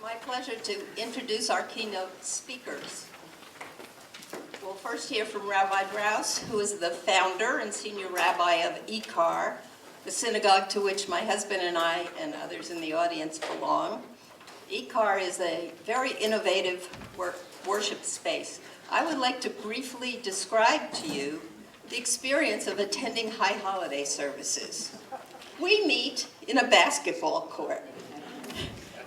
My pleasure to introduce our keynote speakers. We'll first hear from Rabbi Brous, who is the founder and senior rabbi of ICAR, the synagogue to which my husband and I and others in the audience belong. ICAR is a very innovative worship space. I would like to briefly describe to you the experience of attending high holiday services. We meet in a basketball court.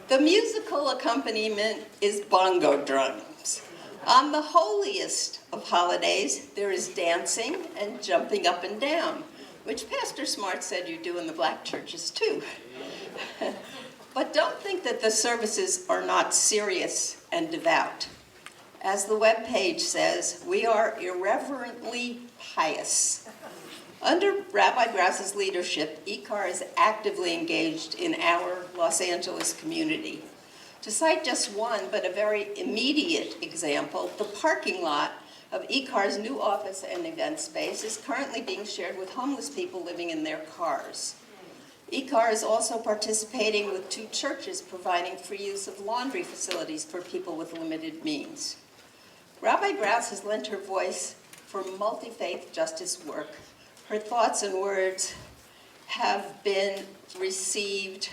The musical accompaniment is bongo drums. On the holiest of holidays, there is dancing and jumping up and down, which Pastor Smart said you do in the black churches too. But don't think that the services are not serious and devout. As the webpage says, we are irreverently pious. Under Rabbi Brous's leadership, ICAR is actively engaged in our Los Angeles community. To cite just one, but a very immediate example, the parking lot of ICAR's new office and event space is currently being shared with homeless people living in their cars. ICAR is also participating with 2 churches providing free use of laundry facilities for people with limited means. Rabbi Brous has lent her voice for multi-faith justice work. Her thoughts and words have been received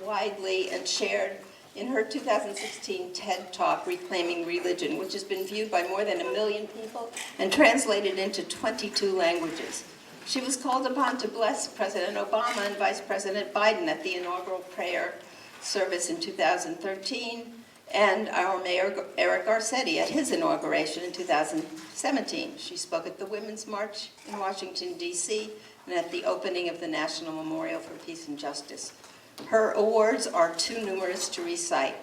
widely and shared in her 2016 TED Talk, Reclaiming Religion, which has been viewed by more than 1 million people and translated into 22 languages. She was called upon to bless President Obama and Vice President Biden at the inaugural prayer service in 2013, and our Mayor Eric Garcetti at his inauguration in 2017. She spoke at the Women's March in Washington, D.C., and at the opening of the National Memorial for Peace and Justice. Her awards are too numerous to recite.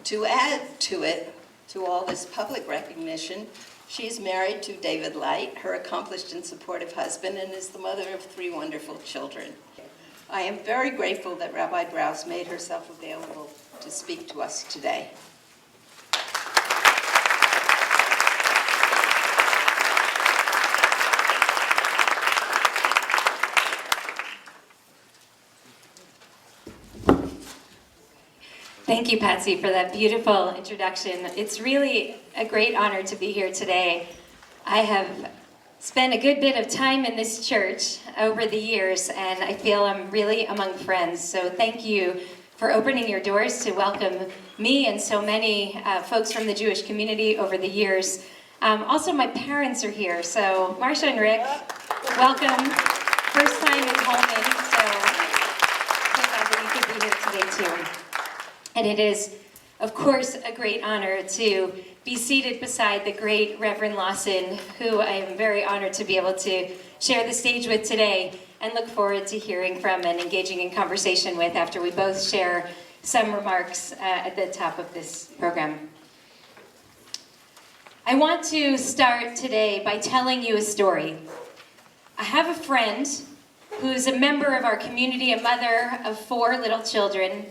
To add to it, to all this public recognition, she is married to David Light, her accomplished and supportive husband, and is the mother of 3 wonderful children. I am very grateful that Rabbi Brous made herself available to speak to us today. Thank you, Patsy, for that beautiful introduction. It's really a great honor to be here today. I have spent a good bit of time in this church over the years, and I feel I'm really among friends. So thank you for opening your doors to welcome me and so many folks from the Jewish community over the years. Also, my parents are here. So Marcia and Rick, welcome. First time in Holman, so glad that you could be here today too. And it is, of course, a great honor to be seated beside the great Reverend Lawson, who I am very honored to be able to share the stage with today and look forward to hearing from and engaging in conversation with after we both share some remarks at the top of this program. I want to start today by telling you a story. I have a friend who's a member of our community, a mother of 4 little children.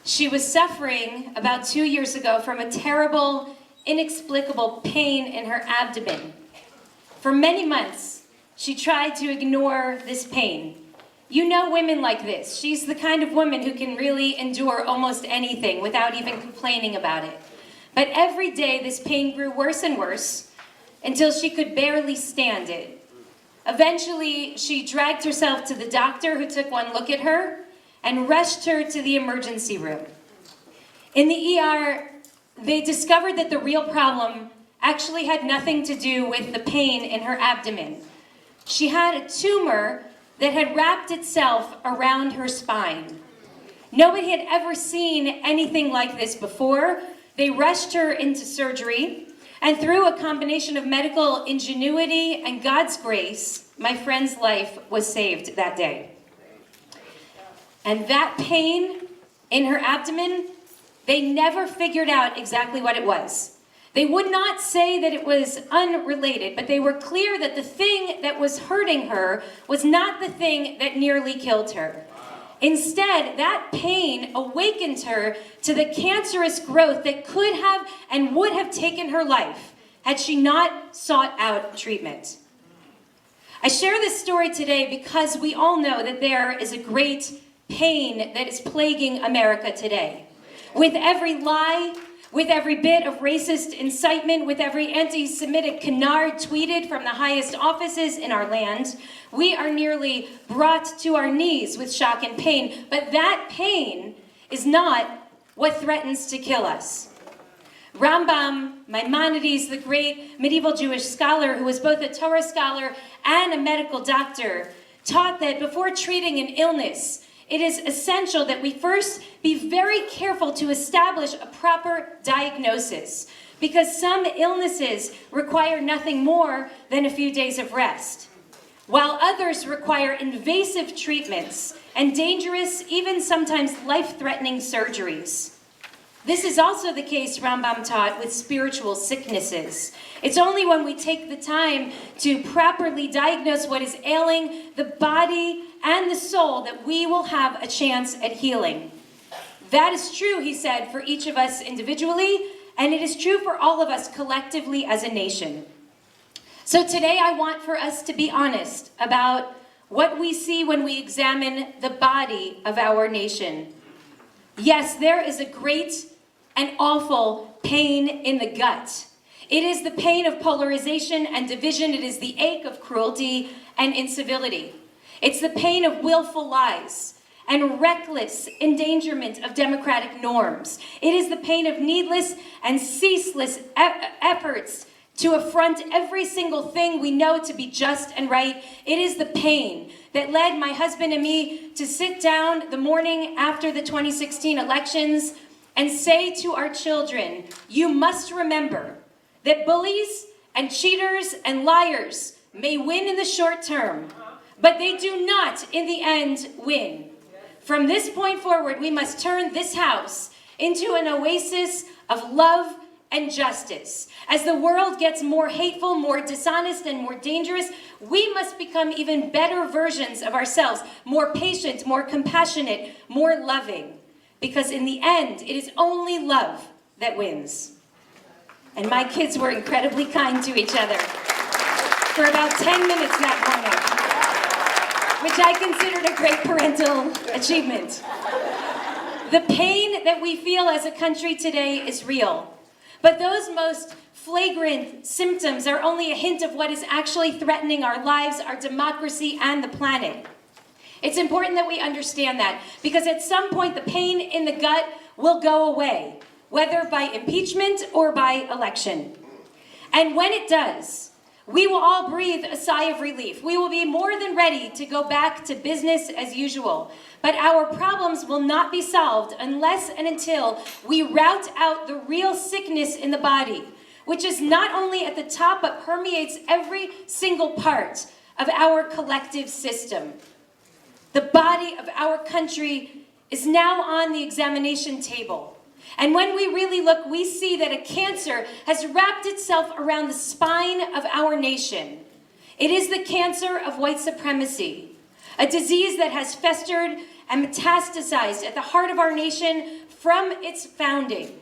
She was suffering about 2 years ago from a terrible, inexplicable pain in her abdomen. For many months, she tried to ignore this pain. You know women like this. She's the kind of woman who can really endure almost anything without even complaining about it. But every day, this pain grew worse and worse until she could barely stand it. Eventually, she dragged herself to the doctor, who took one look at her and rushed her to the emergency room. In the ER, they discovered that the real problem actually had nothing to do with the pain in her abdomen. She had a tumor that had wrapped itself around her spine. Nobody had ever seen anything like this before. They rushed her into surgery, and through a combination of medical ingenuity and God's grace, my friend's life was saved that day. And that pain in her abdomen, they never figured out exactly what it was. They would not say that it was unrelated, but they were clear that the thing that was hurting her was not the thing that nearly killed her. Instead, that pain awakened her to the cancerous growth that could have and would have taken her life had she not sought out treatment. I share this story today because we all know that there is a great pain that is plaguing America today. With every lie, with every bit of racist incitement, with every anti-Semitic canard tweeted from the highest offices in our land, we are nearly brought to our knees with shock and pain. But that pain is not what threatens to kill us. Rambam, Maimonides, the great medieval Jewish scholar who was both a Torah scholar and a medical doctor, taught that before treating an illness, it is essential that we first be very careful to establish a proper diagnosis, because some illnesses require nothing more than a few days of rest, while others require invasive treatments and dangerous, even sometimes life-threatening surgeries. This is also the case, Rambam taught, with spiritual sicknesses. It's only when we take the time to properly diagnose what is ailing the body and the soul that we will have a chance at healing. That is true, he said, for each of us individually, and it is true for all of us collectively as a nation. So today I want for us to be honest about what we see when we examine the body of our nation. Yes, there is a great and awful pain in the gut. It is the pain of polarization and division. It is the ache of cruelty and incivility. It's the pain of willful lies and reckless endangerment of democratic norms. It is the pain of needless and ceaseless efforts to affront every single thing we know to be just and right. It is the pain that led my husband and me to sit down the morning after the 2016 elections and say to our children, you must remember that bullies and cheaters and liars may win in the short term, but they do not in the end win. From this point forward, we must turn this house into an oasis of love and justice. As the world gets more hateful, more dishonest, and more dangerous, we must become even better versions of ourselves, more patient, more compassionate, more loving. Because in the end, it is only love that wins. And my kids were incredibly kind to each other for about 10 minutes that morning, which I considered a great parental achievement. The pain that we feel as a country today is real, but those most flagrant symptoms are only a hint of what is actually threatening our lives, our democracy, and the planet. It's important that we understand that, because at some point the pain in the gut will go away, whether by impeachment or by election. And when it does, we will all breathe a sigh of relief. We will be more than ready to go back to business as usual. But our problems will not be solved unless and until we rout out the real sickness in the body, which is not only at the top but permeates every single part of our collective system. The body of our country is now on the examination table. And when we really look, we see that a cancer has wrapped itself around the spine of our nation. It is the cancer of white supremacy, a disease that has festered and metastasized at the heart of our nation from its founding.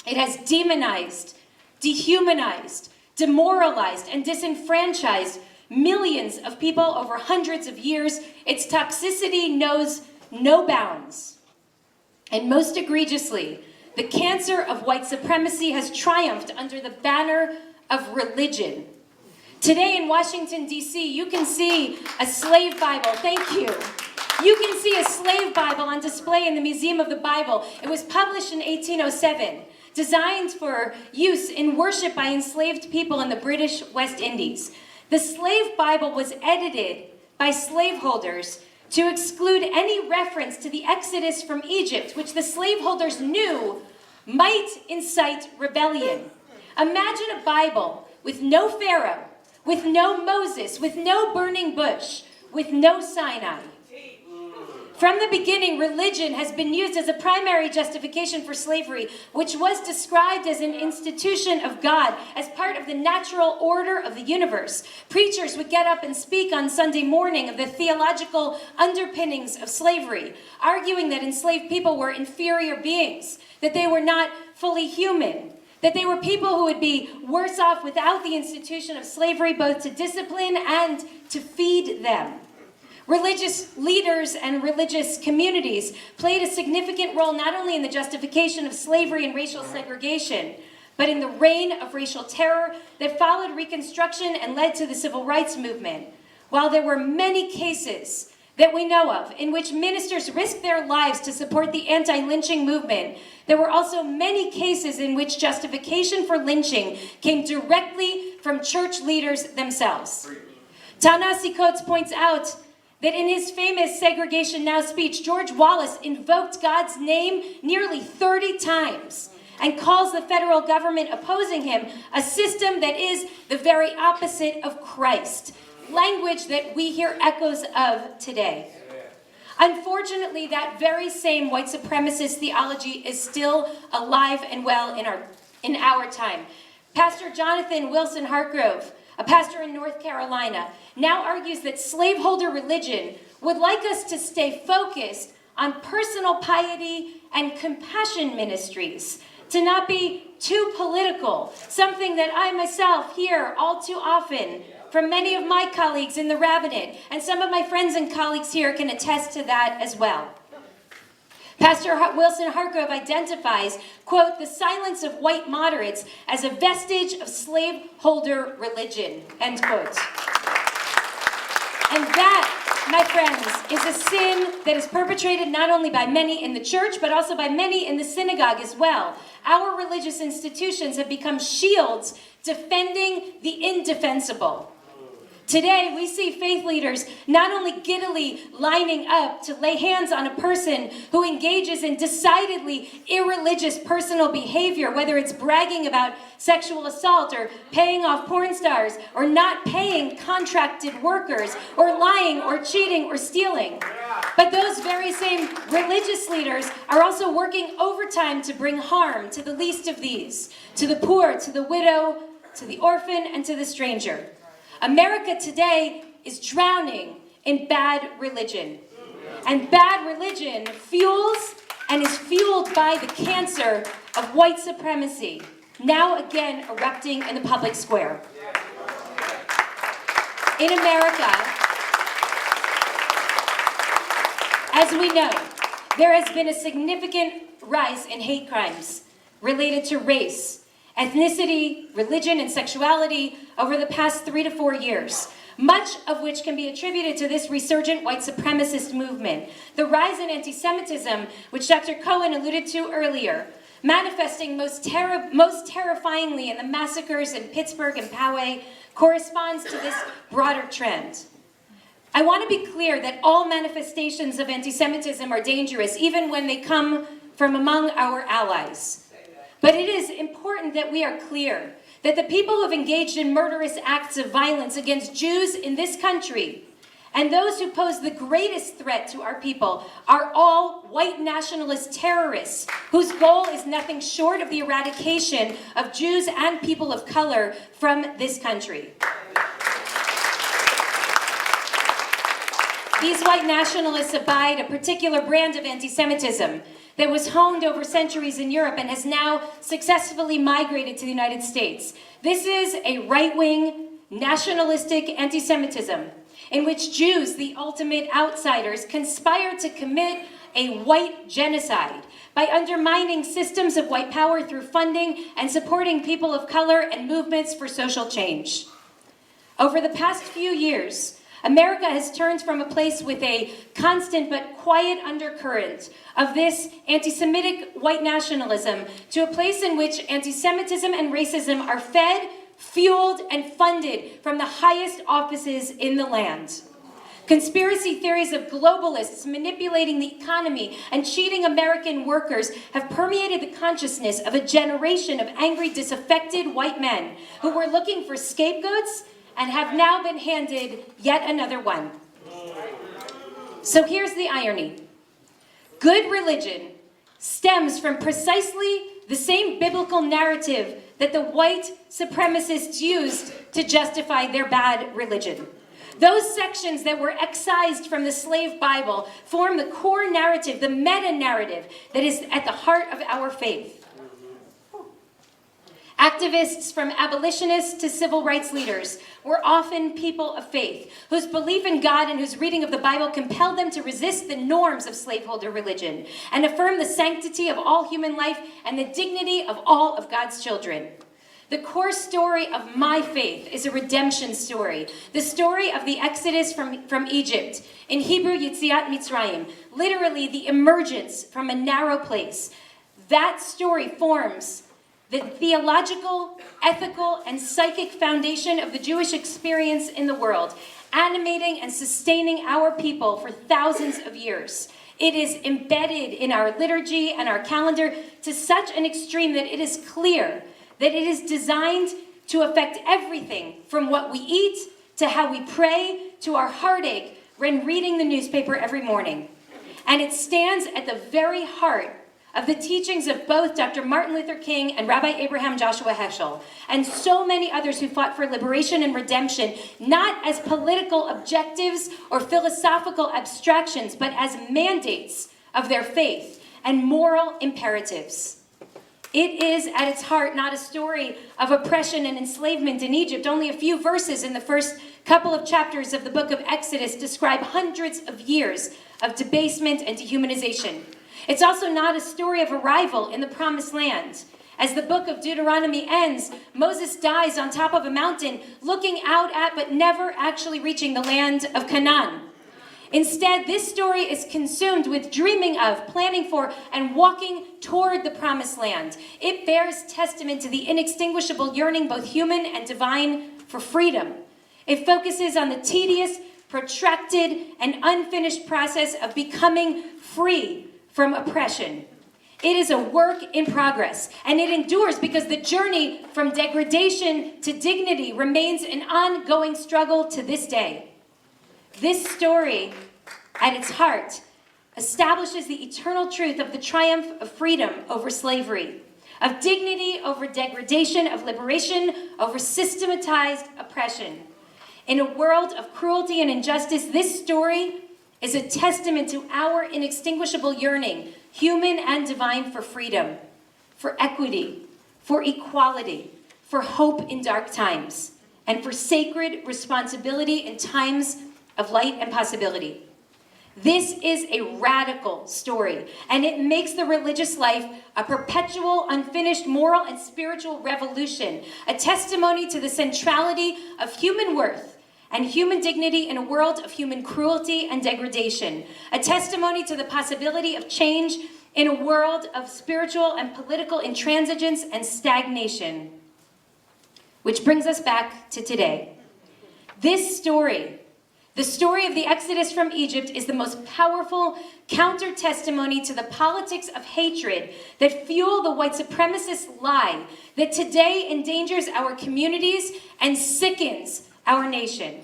It has demonized, dehumanized, demoralized, and disenfranchised millions of people over hundreds of years. Its toxicity knows no bounds. And most egregiously, the cancer of white supremacy has triumphed under the banner of religion. Today in Washington, D.C., you can see a slave Bible. Thank you. You can see a slave Bible on display in the Museum of the Bible. It was published in 1807, designed for use in worship by enslaved people in the British West Indies. The slave Bible was edited by slaveholders to exclude any reference to the Exodus from Egypt, which the slaveholders knew might incite rebellion. Imagine a Bible with no Pharaoh, with no Moses, with no burning bush, with no Sinai. From the beginning, religion has been used as a primary justification for slavery, which was described as an institution of God, as part of the natural order of the universe. Preachers would get up and speak on Sunday morning of the theological underpinnings of slavery, arguing that enslaved people were inferior beings, that they were not fully human, that they were people who would be worse off without the institution of slavery, both to discipline and to feed them. Religious leaders and religious communities played a significant role not only in the justification of slavery and racial segregation, but in the reign of racial terror that followed Reconstruction and led to the Civil Rights Movement. While there were many cases that we know of in which ministers risked their lives to support the anti-lynching movement, there were also many cases in which justification for lynching came directly from church leaders themselves. Ta-Nehisi Coates points out that in his famous Segregation Now speech, George Wallace invoked God's name nearly 30 times and calls the federal government opposing him a system that is the very opposite of Christ, language that we hear echoes of today. Unfortunately, that very same white supremacist theology is still alive and well in our time. Pastor Jonathan Wilson Hartgrove, a pastor in North Carolina, now argues that slaveholder religion would like us to stay focused on personal piety and compassion ministries, to not be too political, something that I myself hear all too often from many of my colleagues in the rabbinate, and some of my friends and colleagues here can attest to that as well. Pastor Wilson Hartgrove identifies, quote, the silence of white moderates as a vestige of slaveholder religion, end quote. And that, my friends, is a sin that is perpetrated not only by many in the church, but also by many in the synagogue as well. Our religious institutions have become shields defending the indefensible. Today, we see faith leaders not only giddily lining up to lay hands on a person who engages in decidedly irreligious personal behavior, whether it's bragging about sexual assault or paying off porn stars or not paying contracted workers or lying or cheating or stealing. But those very same religious leaders are also working overtime to bring harm to the least of these, to the poor, to the widow, to the orphan, and to the stranger. America today is drowning in bad religion. And bad religion fuels and is fueled by the cancer of white supremacy, now again erupting in the public square. In America, as we know, there has been a significant rise in hate crimes related to race, ethnicity, religion, and sexuality over the past 3 to 4 years, much of which can be attributed to this resurgent white supremacist movement. The rise in anti-Semitism, which Dr. Cohen alluded to earlier, manifesting most terrifyingly in the massacres in Pittsburgh and Poway, corresponds to this broader trend. I want to be clear that all manifestations of anti-Semitism are dangerous, even when they come from among our allies. But it is important that we are clear that the people who have engaged in murderous acts of violence against Jews in this country and those who pose the greatest threat to our people are all white nationalist terrorists whose goal is nothing short of the eradication of Jews and people of color from this country. These white nationalists abide a particular brand of anti-Semitism that was honed over centuries in Europe and has now successfully migrated to the United States. This is a right-wing, nationalistic anti-Semitism in which Jews, the ultimate outsiders, conspire to commit a white genocide by undermining systems of white power through funding and supporting people of color and movements for social change. Over the past few years, America has turned from a place with a constant but quiet undercurrent of this anti-Semitic white nationalism to a place in which anti-Semitism and racism are fed, fueled, and funded from the highest offices in the land. Conspiracy theories of globalists manipulating the economy and cheating American workers have permeated the consciousness of a generation of angry, disaffected white men who were looking for scapegoats and have now been handed yet another one. So here's the irony. Good religion stems from precisely the same biblical narrative that the white supremacists used to justify their bad religion. Those sections that were excised from the slave Bible form the core narrative, the meta-narrative that is at the heart of our faith. Activists from abolitionists to civil rights leaders were often people of faith, whose belief in God and whose reading of the Bible compelled them to resist the norms of slaveholder religion and affirm the sanctity of all human life and the dignity of all of God's children. The core story of my faith is a redemption story, the story of the Exodus from Egypt, in Hebrew Yetziat Mitzrayim, literally the emergence from a narrow place. That story forms the theological, ethical, and psychic foundation of the Jewish experience in the world, animating and sustaining our people for thousands of years. It is embedded in our liturgy and our calendar to such an extreme that it is clear that it is designed to affect everything from what we eat to how we pray to our heartache when reading the newspaper every morning. And it stands at the very heart of the teachings of both Dr. Martin Luther King and Rabbi Abraham Joshua Heschel, and so many others who fought for liberation and redemption, not as political objectives or philosophical abstractions, but as mandates of their faith and moral imperatives. It is at its heart not a story of oppression and enslavement in Egypt. Only a few verses in the first couple of chapters of the book of Exodus describe hundreds of years of debasement and dehumanization. It's also not a story of arrival in the Promised Land. As the book of Deuteronomy ends, Moses dies on top of a mountain, looking out at but never actually reaching the land of Canaan. Instead, this story is consumed with dreaming of, planning for, and walking toward the Promised Land. It bears testament to the inextinguishable yearning, both human and divine, for freedom. It focuses on the tedious, protracted, and unfinished process of becoming free from oppression. It is a work in progress, and it endures because the journey from degradation to dignity remains an ongoing struggle to this day. This story, at its heart, establishes the eternal truth of the triumph of freedom over slavery, of dignity over degradation, of liberation over systematized oppression. In a world of cruelty and injustice, this story is a testament to our inextinguishable yearning, human and divine, for freedom, for equity, for equality, for hope in dark times, and for sacred responsibility in times of light and possibility. This is a radical story, and it makes the religious life a perpetual, unfinished moral and spiritual revolution, a testimony to the centrality of human worth and human dignity in a world of human cruelty and degradation, a testimony to the possibility of change in a world of spiritual and political intransigence and stagnation. Which brings us back to today. This story, the story of the Exodus from Egypt, is the most powerful counter-testimony to the politics of hatred that fuel the white supremacist lie that today endangers our communities and sickens our nation.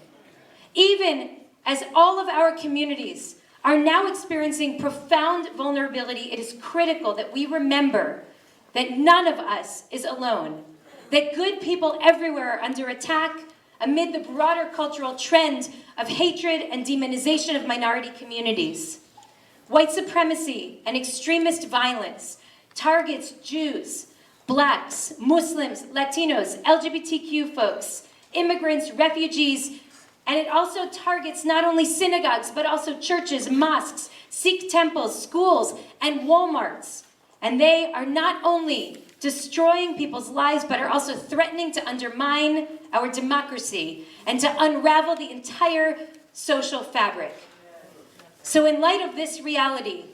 Even as all of our communities are now experiencing profound vulnerability, it is critical that we remember that none of us is alone, that good people everywhere are under attack amid the broader cultural trend of hatred and demonization of minority communities. White supremacy and extremist violence targets Jews, Blacks, Muslims, Latinos, LGBTQ folks, immigrants, refugees, and it also targets not only synagogues, but also churches, mosques, Sikh temples, schools, and Walmarts. And they are not only destroying people's lives, but are also threatening to undermine our democracy and to unravel the entire social fabric. So in light of this reality,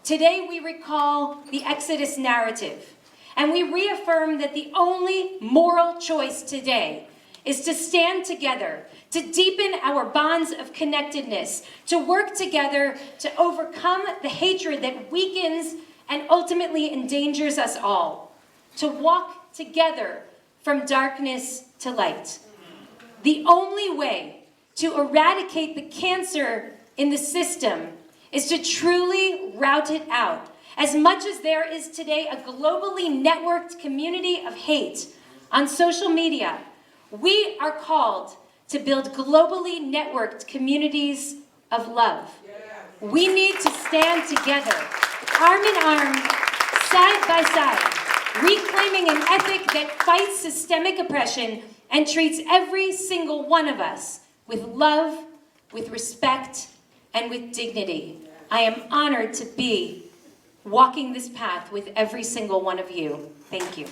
today we recall the Exodus narrative, and we reaffirm that the only moral choice today is to stand together, to deepen our bonds of connectedness, to work together to overcome the hatred that weakens and ultimately endangers us all, to walk together from darkness to light. The only way to eradicate the cancer in the system is to truly rout it out. As much as there is today a globally networked community of hate on social media, we are called to build globally networked communities of love. We need to stand together, arm in arm, side by side, reclaiming an ethic that fights systemic oppression and treats every single one of us with love, with respect, and with dignity. I am honored to be walking this path with every single one of you. Thank you.